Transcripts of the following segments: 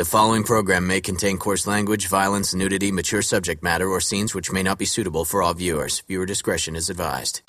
The following program may contain coarse language, violence, nudity, mature subject matter, or scenes which may not be suitable for all viewers. Viewer discretion is advised.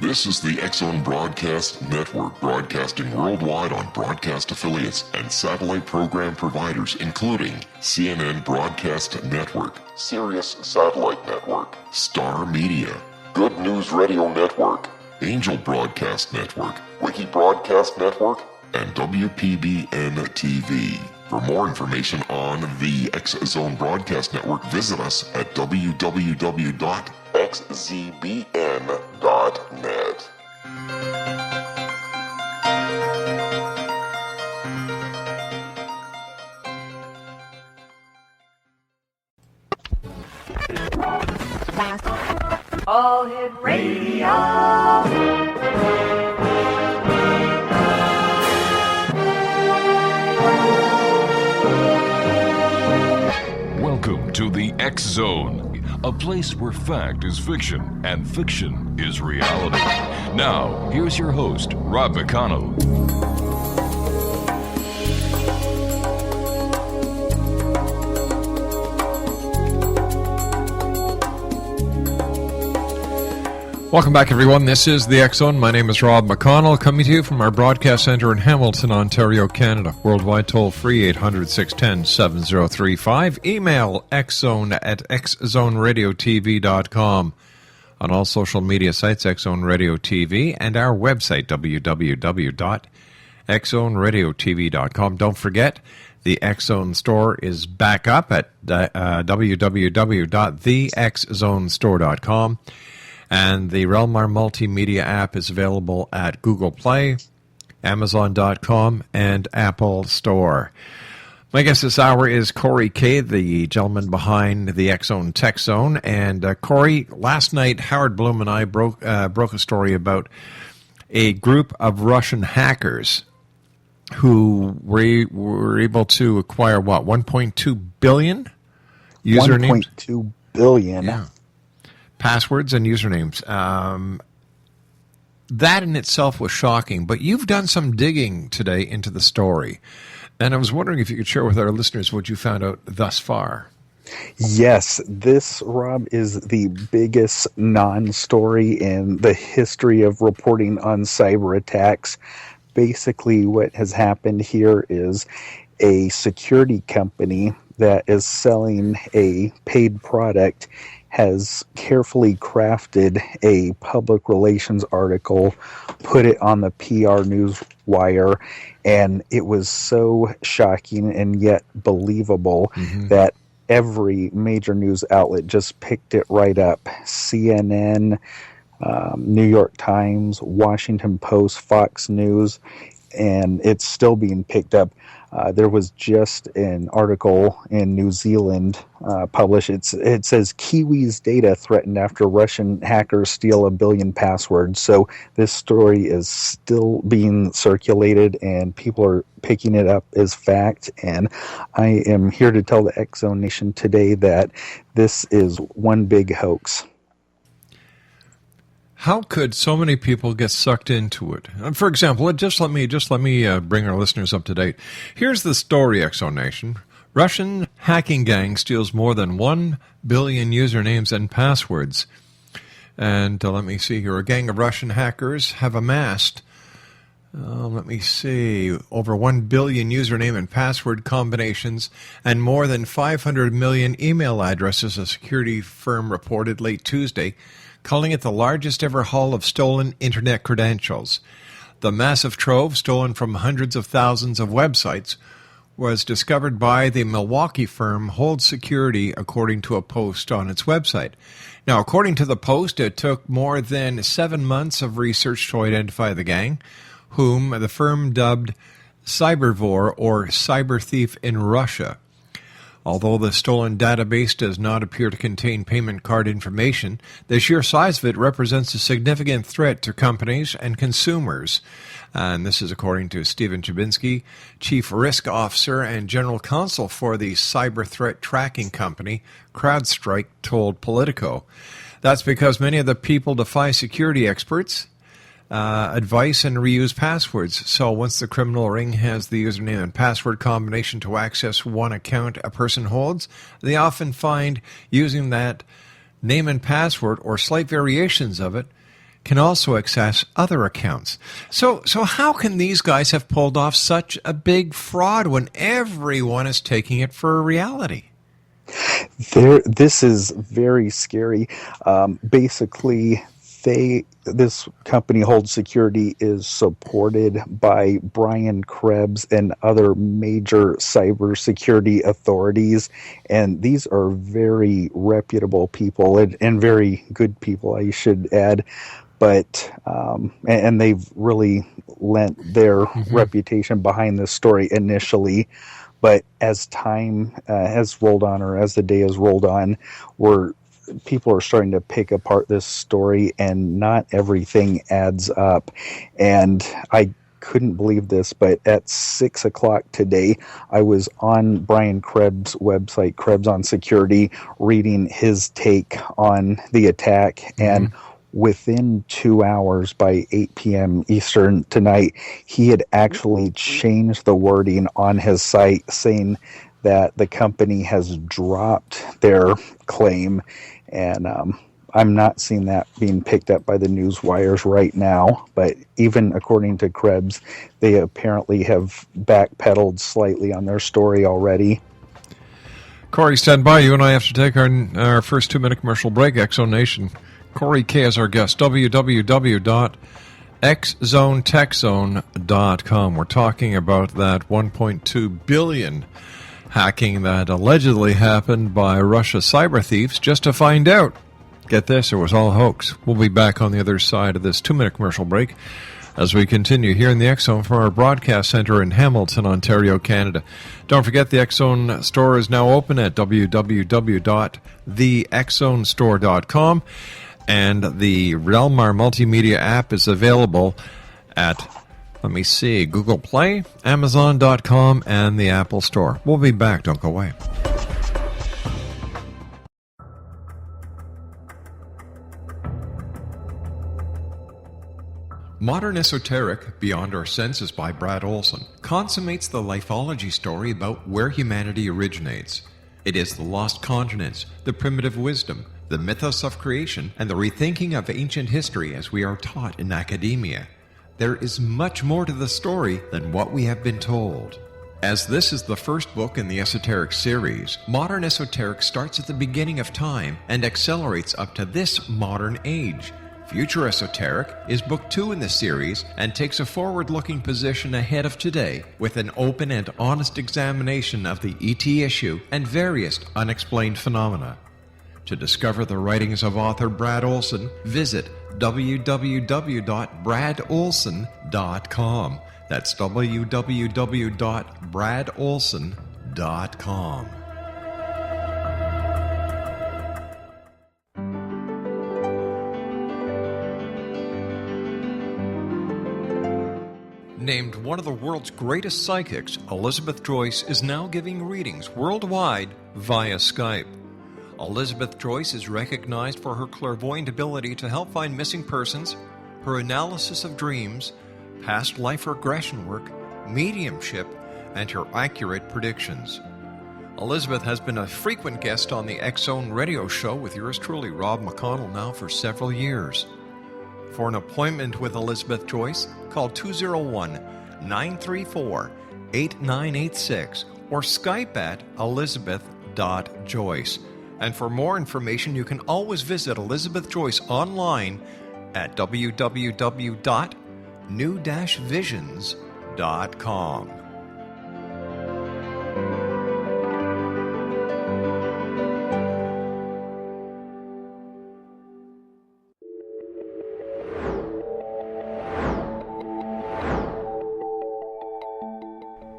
This is the X-Zone Broadcast Network, broadcasting worldwide on broadcast affiliates and satellite program providers, including CNN Broadcast Network, Sirius Satellite Network, Star Media, Good News Radio Network, Angel Broadcast Network, Wiki Broadcast Network, and WPBN TV. For more information on the X-Zone Broadcast Network, visit us at www.xzbn.net. All Hit Radio. Welcome to the X-Zone, a place where fact is fiction and fiction is reality. Now, here's your host, Rob McConnell. Welcome back, everyone. This is the X-Zone. My name is Rob McConnell, coming to you from our broadcast center in Hamilton, Ontario, Canada. Worldwide toll-free, 800-610-7035. Email xzone@xzoneradiotv.com. On all social media sites, X-Zone Radio TV, and our website, www.xzoneradiotv.com. Don't forget, the X-Zone store is back up at www.thexzonestore.com. And the Relmar Multimedia app is available at Google Play, Amazon.com, and Apple Store. My guest this hour is Corey Kay, the gentleman behind the X-Zone Tech Zone. And Corey, last night Howard Bloom and I broke a story about a group of Russian hackers who were able to acquire, 1.2 billion usernames? 1.2 billion. Yeah. Passwords and usernames. That in itself was shocking, but you've done some digging today into the story. And I was wondering if you could share with our listeners what you found out thus far. Yes, this, Rob, is the biggest non-story in the history of reporting on cyber attacks. Basically, what has happened here is a security company that is selling a paid product has carefully crafted a public relations article, put it on the PR news wire, and it was so shocking and yet believable that every major news outlet just picked it right up. CNN, New York Times, Washington Post, Fox News, and it's still being picked up. There was just an article in New Zealand published. It says Kiwis' data threatened after Russian hackers steal 1 billion passwords. So this story is still being circulated, and people are picking it up as fact. And I am here to tell the X-Zone Nation today that this is one big hoax. How could so many people get sucked into it? For example, just let me bring our listeners up to date. Here's the story, X-Zone Nation. Russian hacking gang steals more than 1 billion usernames and passwords. And let me see here. A gang of Russian hackers have amassed, over 1 billion username and password combinations and more than 500 million email addresses, a security firm reported late Tuesday, calling it the largest ever haul of stolen internet credentials. The massive trove, stolen from hundreds of thousands of websites, was discovered by the Milwaukee firm Hold Security, according to a post on its website. Now, according to the post, it took more than 7 months of research to identify the gang, whom the firm dubbed Cybervore, or cyber thief in Russia. Although the stolen database does not appear to contain payment card information, the sheer size of it represents a significant threat to companies and consumers. And this is according to Stephen Chubinski, Chief Risk Officer and General Counsel for the cyber threat tracking company, CrowdStrike, told Politico. That's because many of the people defy security experts advice and reuse passwords. So once the criminal ring has the username and password combination to access one account a person holds, they often find using that name and password or slight variations of it can also access other accounts. So how can these guys have pulled off such a big fraud when everyone is taking it for a reality? This is very scary. Basically, this company, Hold Security, is supported by Brian Krebs and other major cybersecurity authorities, and these are very reputable people and very good people, I should add. But and they've really lent their reputation behind this story initially. But as time has rolled on, or as the day has rolled on, people are starting to pick apart this story, and not everything adds up. And I couldn't believe this, but at 6 o'clock today, I was on Brian Krebs' website, Krebs on Security, reading his take on the attack, and within 2 hours, by 8 p.m. Eastern tonight, he had actually changed the wording on his site, saying that the company has dropped their claim. And I'm not seeing that being picked up by the news wires right now. But even according to Krebs, they apparently have backpedaled slightly on their story already. Corey, stand by. You and I have to take our first 2-minute commercial break. Exo Nation. Corey K. is our guest. www.xzonetechzone.com. We're talking about that 1.2 billion hacking that allegedly happened by Russia cyber thieves, just to find out, get this, it was all a hoax. We'll be back on the other side of this 2-minute commercial break as we continue here in the X Zone from our broadcast center in Hamilton, Ontario, Canada. Don't forget, the X Zone store is now open at www.thexzonestore.com. And the Relmar multimedia app is available at, Google Play, Amazon.com, and the Apple Store. We'll be back. Don't go away. Modern Esoteric, Beyond Our Senses by Brad Olson, consummates the lifology story about where humanity originates. It is the lost continents, the primitive wisdom, the mythos of creation, and the rethinking of ancient history as we are taught in academia. There is much more to the story than what we have been told. As this is the first book in the Esoteric series, Modern Esoteric starts at the beginning of time and accelerates up to this modern age. Future Esoteric is book 2 in the series and takes a forward-looking position ahead of today with an open and honest examination of the ET issue and various unexplained phenomena. To discover the writings of author Brad Olson, visit www.bradolson.com. That's www.bradolson.com. Named one of the world's greatest psychics, Elizabeth Joyce is now giving readings worldwide via Skype. Elizabeth Joyce is recognized for her clairvoyant ability to help find missing persons, her analysis of dreams, past life regression work, mediumship, and her accurate predictions. Elizabeth has been a frequent guest on the X Zone radio show with yours truly, Rob McConnell, now for several years. For an appointment with Elizabeth Joyce, call 201-934-8986 or Skype at elizabeth.joyce. And for more information, you can always visit Elizabeth Joyce online at www.new-visions.com.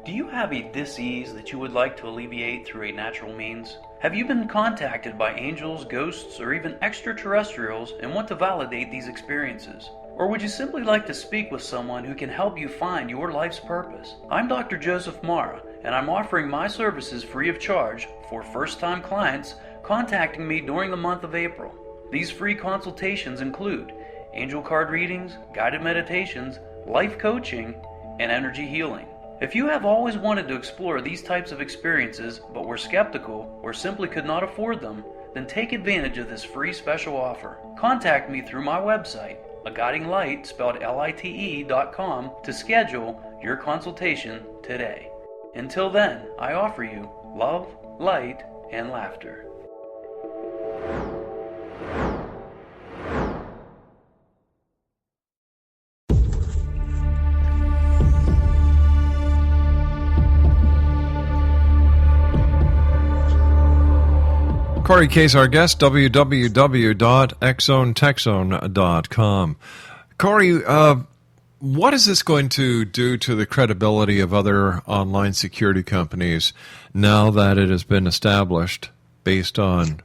Do you have a dis-ease that you would like to alleviate through a natural means? Have you been contacted by angels, ghosts, or even extraterrestrials and want to validate these experiences? Or would you simply like to speak with someone who can help you find your life's purpose? I'm Dr. Joseph Mara, and I'm offering my services free of charge for first-time clients contacting me during the month of April. These free consultations include angel card readings, guided meditations, life coaching, and energy healing. If you have always wanted to explore these types of experiences but were skeptical or simply could not afford them, then take advantage of this free special offer. Contact me through my website, aguidinglight, spelled LITE.com, to schedule your consultation today. Until then, I offer you love, light, and laughter. Corey K's our guest, www.xzonetechzone.com. Corey, what is this going to do to the credibility of other online security companies now that it has been established based on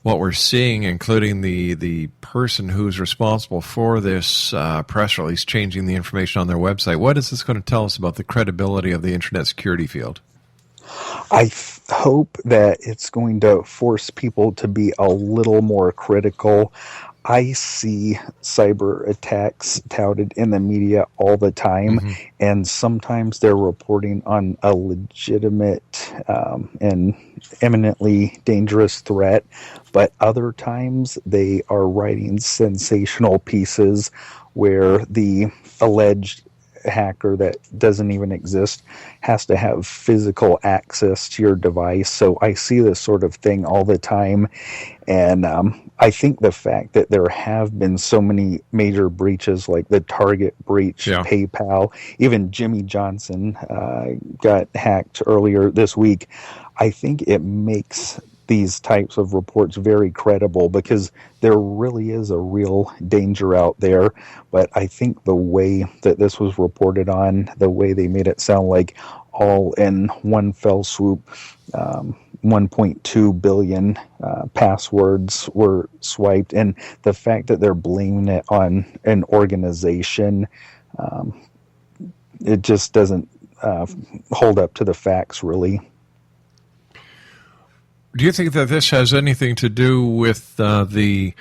what we're seeing, including the person who's responsible for this press release changing the information on their website? What is this going to tell us about the credibility of the internet security field? I hope that it's going to force people to be a little more critical. I see cyber attacks touted in the media all the time, and sometimes they're reporting on a legitimate and eminently dangerous threat, but other times they are writing sensational pieces where the alleged hacker that doesn't even exist has to have physical access to your device. So I see this sort of thing all the time, and I think the fact that there have been so many major breaches, like the Target breach, PayPal, even Jimmy Johnson got hacked earlier this week, I think it makes these types of reports very credible, because there really is a real danger out there. But I think the way that this was reported on, the way they made it sound like all in one fell swoop, 1.2 billion passwords were swiped, and the fact that they're blaming it on an organization, it just doesn't hold up to the facts, really. Do you think that this has anything to do with the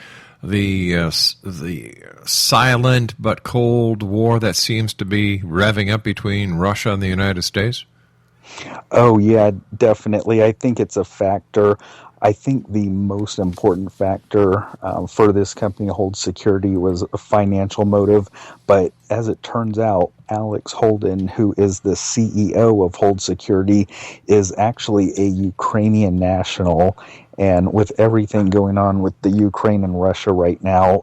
silent but cold war that seems to be revving up between Russia and the United States? Oh, yeah, definitely. I think it's a factor. I think the most important factor for this company to hold security was a financial motive. But as it turns out, Alex Holden, who is the CEO of Hold Security, is actually a Ukrainian national. And with everything going on with the Ukraine and Russia right now,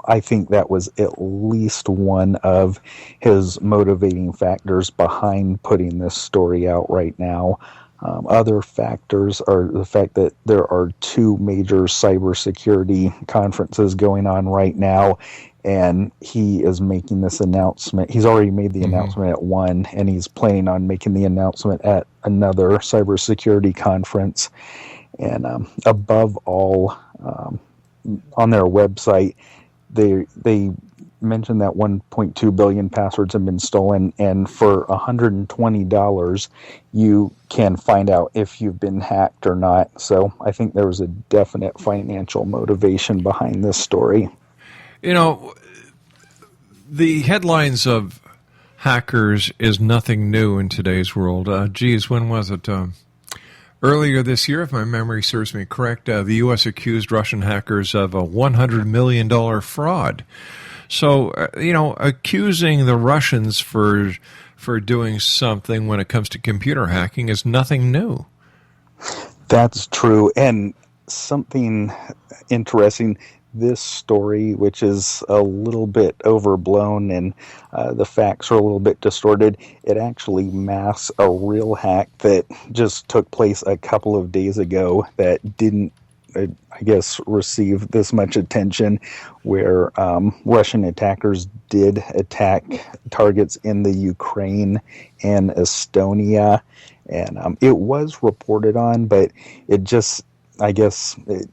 I think that was at least one of his motivating factors behind putting this story out right now. Other factors are the fact that there are two major cybersecurity conferences going on right now, and he is making this announcement. He's already made the announcement at one, and he's planning on making the announcement at another cybersecurity conference. And above all, on their website, they mentioned that 1.2 billion passwords have been stolen, and for $120 you can find out if you've been hacked or not. So I think there was a definite financial motivation behind this story. You know, the headlines of hackers is nothing new in today's world. When was it? Earlier this year, if my memory serves me correct, the U.S. accused Russian hackers of a $100 million fraud. So, accusing the Russians for doing something when it comes to computer hacking is nothing new. That's true. And something interesting, this story, which is a little bit overblown and the facts are a little bit distorted, it actually masks a real hack that just took place a couple of days ago that didn't, I guess, receive this much attention, where Russian attackers did attack targets in the Ukraine and Estonia. And it was reported on, but it just, I guess, it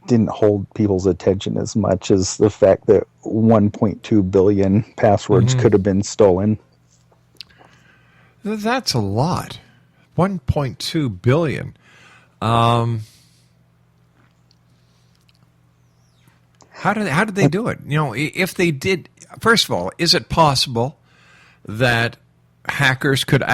didn't hold people's attention as much as the fact that 1.2 billion passwords could have been stolen. That's a lot. 1.2 billion. How did they do it? You know, if they did, first of all, is it possible that hackers could